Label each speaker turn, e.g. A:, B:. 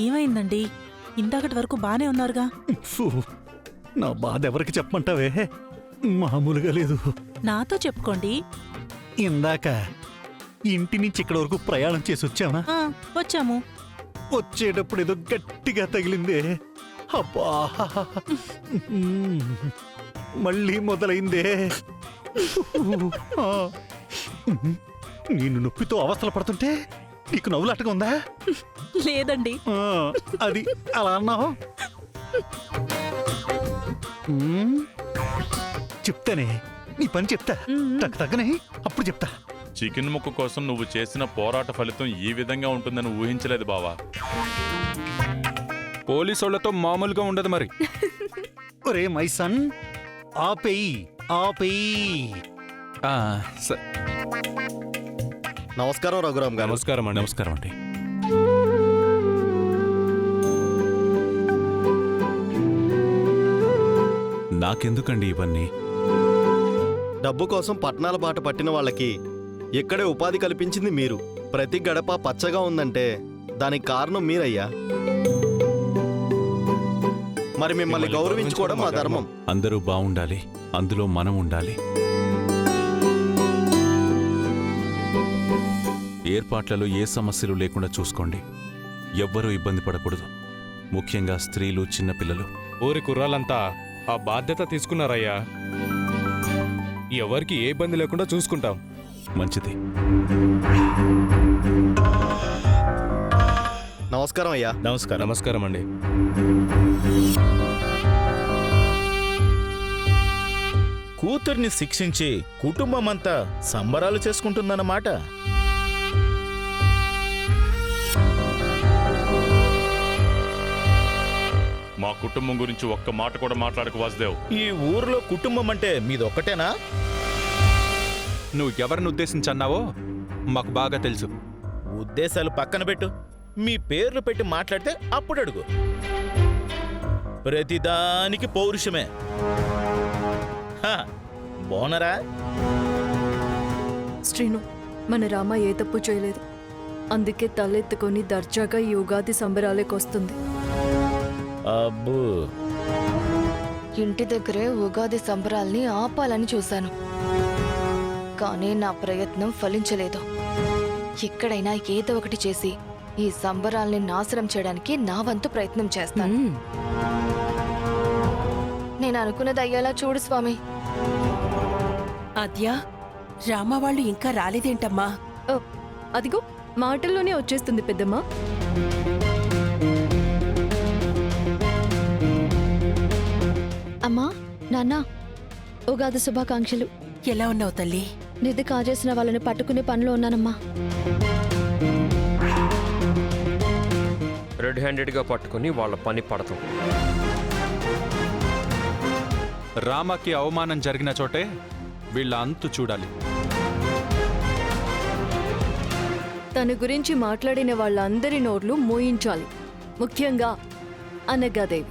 A: ఏమైందండి? ఇందాకటి వరకు బానే ఉన్నారుగా.
B: నా బాధ ఎవరికి చెప్పమంటావే? మామూలుగా లేదు.
A: నాతో చెప్పుకోండి.
B: ఇందాక ఇంటి నుంచి ఇక్కడ వరకు ప్రయాణం చేసి వచ్చామా?
A: వచ్చాము.
B: వచ్చేటప్పుడు ఏదో గట్టిగా తగిలిందే. అబ్బా, మళ్ళీ మొదలైందే. నేను నొప్పితో అవస్థలు పడుతుంటే నీకు నవ్వులాటగా ఉందా?
A: లేదండి.
B: అది అలా అన్నావు. చెప్తానే, నీ పని చెప్తా. తగ్గనే అప్పుడు చెప్తా.
C: చికెన్ ముక్క కోసం నువ్వు చేసిన పోరాట ఫలితం ఈ విధంగా ఉంటుందని ఊహించలేదు బావా.
D: పోలీసోళ్లతో మామూలుగా ఉండదు మరి.
B: ఒరే మై సన్, ఆపేయి ఆపేయి.
E: నమస్కారం రఘురామ్ గారు.
D: నమస్కారం అండి.
C: నమస్కారం అండి.
D: నాకెందుకండి ఇవన్నీ?
E: డబ్బు కోసం పట్నాల బాట పట్టిన వాళ్ళకి ఇక్కడే ఉపాధి కల్పించింది మీరు. ప్రతి గడప పచ్చగా ఉందంటే దానికి కారణం మీరయ్యా. మరి మిమ్మల్ని గౌరవించుకోవడం మా ధర్మం.
D: అందరూ బాగుండాలి, అందులో మనం ఉండాలి. ఏర్పాట్లలో ఏ సమస్యలు లేకుండా చూసుకోండి. ఎవ్వరూ ఇబ్బంది పడకూడదు, ముఖ్యంగా స్త్రీలు, చిన్నపిల్లలు.
F: ఊరి కుర్రాలంతా ఆ బాధ్యత తీసుకున్నారయ్యా. ఎవరికి ఏ ఇబ్బంది లేకుండా చూసుకుంటాం.
D: మంచిది.
E: నమస్కారం అయ్యా.
F: నమస్కారం అండి.
G: కూతుర్ని శిక్షించి కుటుంబమంతా సంబరాలు చేసుకుంటుందన్నమాట.
C: మా కుటుంబం గురించి ఒక్క మాట కూడా మాట్లాడకు వాసుదేవ్.
G: ఈ ఊర్లో కుటుంబం అంటే మీదొక్కటేనా?
D: నువ్వు ఎవరిని ఉద్దేశించన్నావో మాకు బాగా తెలుసు.
G: ఉద్దేశాలు పక్కన పెట్టు. మీ పేర్లు పెట్టి మాట్లాడితే అప్పుడు అడుగు. ప్రతిదానికి పౌరుషమే. బోనరా?
H: శ్రీను, మన రామ ఏ తప్పు చేయలేదు. అందుకే తలెత్తుకొని దర్జాగా ఈ ఉగాది సంబరాలేకొస్తుంది.
G: అబ్బో,
I: ఇంటి దగ్గరే ఉగాది సంబరాల్ని ఆపాలని చూశాను, కానీ నా ప్రయత్నం ఫలించలేదు. ఎక్కడైనా ఏదో ఒకటి చేసి ఈ సంబరాల్ని నాశనం చేయడానికి నా వంతు ప్రయత్నం చేస్తాను. నేను అనుకున్నది అయ్యేలా చూడు స్వామి.
A: అద్యా, రామ వాళ్ళు ఇంకా రాలేదేంటమ్మా?
H: అదిగో మాటల్లోనే వచ్చేస్తుంది పెద్దమ్మ.
J: అమ్మా, నాన్న, ఉగాది శుభాకాంక్షలు.
A: ఎలా ఉన్నావు తల్లి?
J: నిధి కాజేసిన వాళ్ళని పట్టుకునే పనిలో ఉన్నానమ్మా.
K: రెడ్ హ్యాండెడ్గా పట్టుకుని వాళ్ళ పని పడతాం.
D: రామకి అవమానం జరిగిన చోటే వీళ్ళ అంతు చూడాలి.
H: తన గురించి మాట్లాడిన వాళ్ళందరి నోర్లు మూయించాలి, ముఖ్యంగా అనగాదేవి.